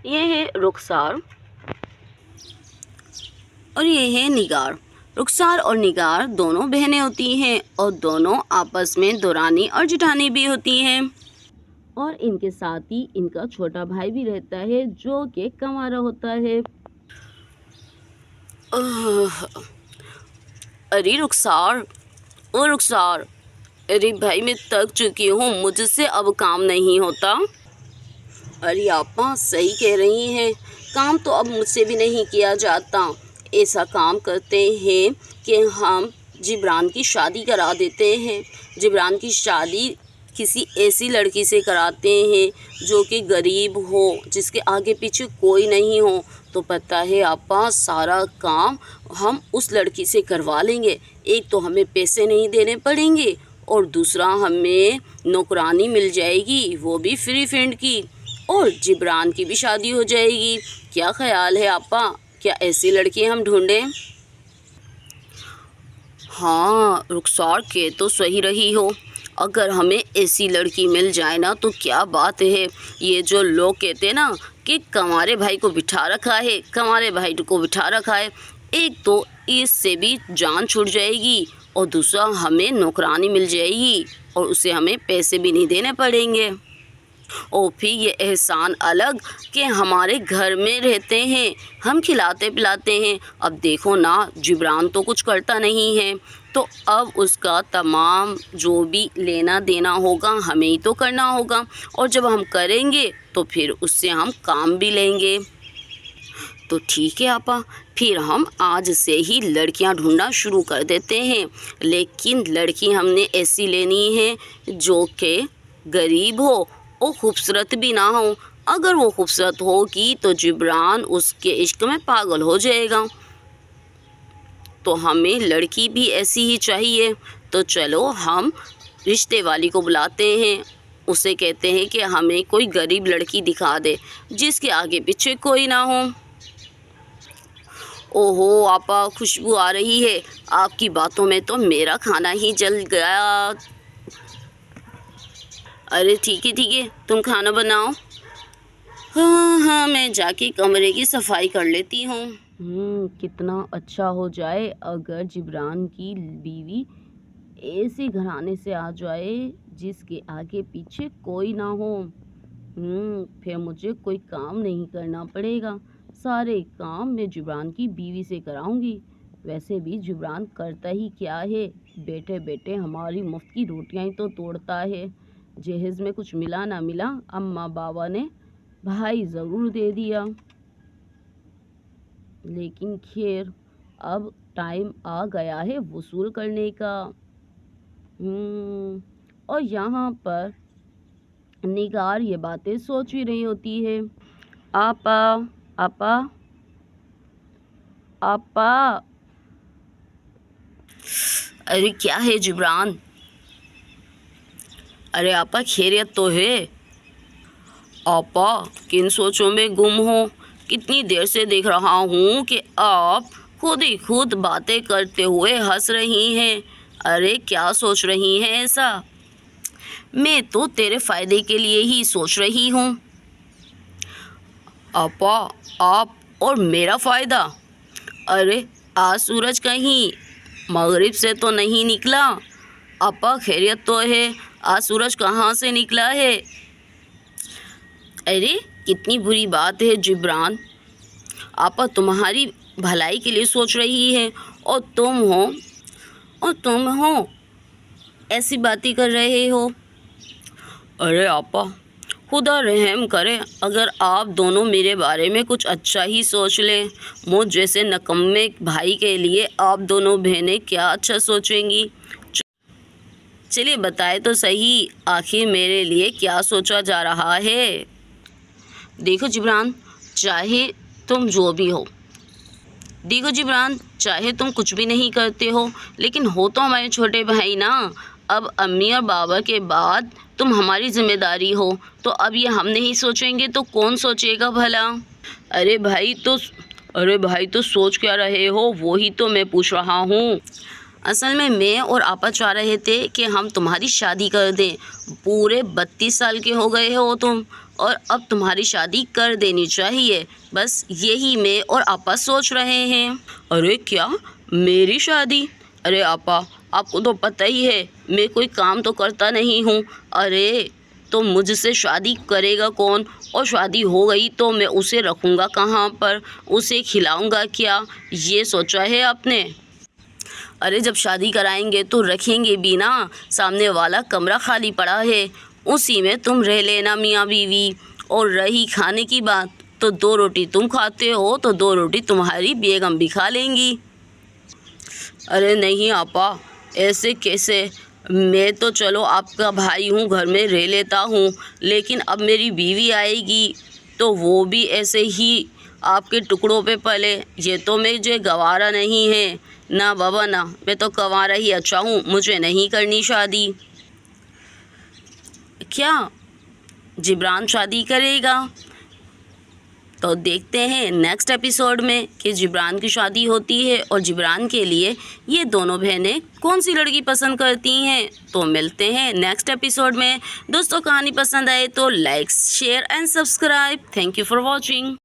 ये है रुखसार और ये है निगार। रुखसार और निगार दोनों बहनें होती हैं और दोनों आपस में दुरानी और जेठानी भी होती हैं। और इनके साथ ही इनका छोटा भाई भी रहता है जो कि कंवारा होता है। अरे रुखसार, ओ रुखसार, अरे भाई मैं थक चुकी हूँ, मुझसे अब काम नहीं होता। अरे आपा सही कह रही हैं, काम तो अब मुझसे भी नहीं किया जाता। ऐसा काम करते हैं कि हम जिब्रान की शादी करा देते हैं। जिब्रान की शादी किसी ऐसी लड़की से कराते हैं जो कि गरीब हो, जिसके आगे पीछे कोई नहीं हो। तो पता है आपा, सारा काम हम उस लड़की से करवा लेंगे। एक तो हमें पैसे नहीं देने पड़ेंगे और दूसरा हमें नौकरानी मिल जाएगी, वो भी फ्री फंड की, और जिब्रान की भी शादी हो जाएगी। क्या ख्याल है आपा, क्या ऐसी लड़की हम ढूंढें? हाँ रुखसार के तो सही रही हो, अगर हमें ऐसी लड़की मिल जाए ना तो क्या बात है। ये जो लोग कहते हैं ना कि कंवारे भाई को बिठा रखा है, कंवारे भाई को बिठा रखा है, एक तो इससे भी जान छूट जाएगी और दूसरा हमें नौकरानी मिल जाएगी और उसे हमें पैसे भी नहीं देने पड़ेंगे। और फिर ये एहसान अलग कि हमारे घर में रहते हैं, हम खिलाते पिलाते हैं। अब देखो ना, जिब्रान तो कुछ करता नहीं है, तो अब उसका तमाम जो भी लेना देना होगा हमें ही तो करना होगा, और जब हम करेंगे तो फिर उससे हम काम भी लेंगे। तो ठीक है आपा, फिर हम आज से ही लड़कियां ढूंढना शुरू कर देते हैं। लेकिन लड़की हमने ऐसी लेनी है जो कि गरीब हो और खूबसूरत भी ना हो। अगर वो खूबसूरत होगी तो जिब्रान उसके इश्क में पागल हो जाएगा। तो हमें लड़की भी ऐसी ही चाहिए। तो चलो हम रिश्ते वाली को बुलाते हैं, उसे कहते हैं कि हमें कोई गरीब लड़की दिखा दे जिसके आगे पीछे कोई ना हो। ओहो आपा, खुशबू आ रही है, आपकी बातों में तो मेरा खाना ही जल गया। अरे ठीक है, तुम खाना बनाओ। हाँ, मैं जाके कमरे की सफाई कर लेती हूँ। कितना अच्छा हो जाए अगर जिब्रान की बीवी ऐसे घराने से आ जाए जिसके आगे पीछे कोई ना हो। फिर मुझे कोई काम नहीं करना पड़ेगा, सारे काम मैं जिब्रान की बीवी से कराऊंगी। वैसे भी जिब्रान करता ही क्या है, बैठे बैठे हमारी मुफ्त की रोटियां ही तो तोड़ता है। जहेज में कुछ मिला ना मिला, अम्मा बाबा ने भाई ज़रूर दे दिया। लेकिन खैर, अब टाइम आ गया है वसूल करने का। और यहाँ पर निगार ये बातें सोच ही रही होती है। आपा आपा आपा, अरे क्या है जिब्रान? अरे आपा खैरियत तो है? आपा किन सोचों में गुम हो? कितनी देर से देख रहा हूँ कि आप खुद ही खुद बातें करते हुए हंस रही हैं। अरे क्या सोच रही हैं ऐसा? मैं तो तेरे फ़ायदे के लिए ही सोच रही हूँ। आपा, आप और मेरा फ़ायदा? अरे आज सूरज कहीं मगरिब से तो नहीं निकला। आपा खैरियत तो है? आज सूरज कहाँ से निकला है? अरे कितनी बुरी बात है जिब्रान, आपा तुम्हारी भलाई के लिए सोच रही है और तुम हो ऐसी बातें कर रहे हो। अरे आपा खुदा रहम करे, अगर आप दोनों मेरे बारे में कुछ अच्छा ही सोच लें। मुझ जैसे नकम्मे भाई के लिए आप दोनों बहनें क्या अच्छा सोचेंगी। चलिए बताए तो सही, आखिर मेरे लिए क्या सोचा जा रहा है। देखो जिब्रान, चाहे तुम जो भी हो, देखो जिब्रान, चाहे तुम कुछ भी नहीं करते हो, लेकिन हो तो हमारे छोटे भाई ना। अब अम्मी और बाबा के बाद तुम हमारी जिम्मेदारी हो, तो अब ये हम नहीं सोचेंगे तो कौन सोचेगा भला? अरे भाई तो सोच क्या रहे हो, वो ही तो मैं पूछ रहा हूँ। असल में मैं और आपा चाह रहे थे कि हम तुम्हारी शादी कर दें। पूरे 32 साल के हो गए हो तुम और अब तुम्हारी शादी कर देनी चाहिए। बस यही मैं और आपा सोच रहे हैं। अरे क्या, मेरी शादी? अरे आपा, आपको तो पता ही है मैं कोई काम तो करता नहीं हूँ। अरे तो मुझसे शादी करेगा कौन? और शादी हो गई तो मैं उसे रखूँगा कहाँ पर, उसे खिलाऊँगा क्या, ये सोचा है आपने? अरे जब शादी कराएंगे तो रखेंगे भी ना, सामने वाला कमरा खाली पड़ा है, उसी में तुम रह लेना मियाँ बीवी। और रही खाने की बात, तो 2 रोटी तुम खाते हो तो 2 रोटी तुम्हारी बेगम भी खा लेंगी। अरे नहीं आपा, ऐसे कैसे? मैं तो चलो आपका भाई हूँ, घर में रह लेता हूँ, लेकिन अब मेरी बीवी आएगी तो वो भी ऐसे ही आपके टुकड़ों पे पले, ये तो मुझे गवारा नहीं है। ना बाबा ना, मैं तो गंवारा ही अच्छा हूँ, मुझे नहीं करनी शादी। क्या जिब्रान शादी करेगा? तो देखते हैं नेक्स्ट एपिसोड में कि जिब्रान की शादी होती है और जिब्रान के लिए ये दोनों बहनें कौन सी लड़की पसंद करती हैं। तो मिलते हैं नेक्स्ट एपिसोड में। दोस्तों, कहानी पसंद आए तो like, share and subscribe. Thank you for watching.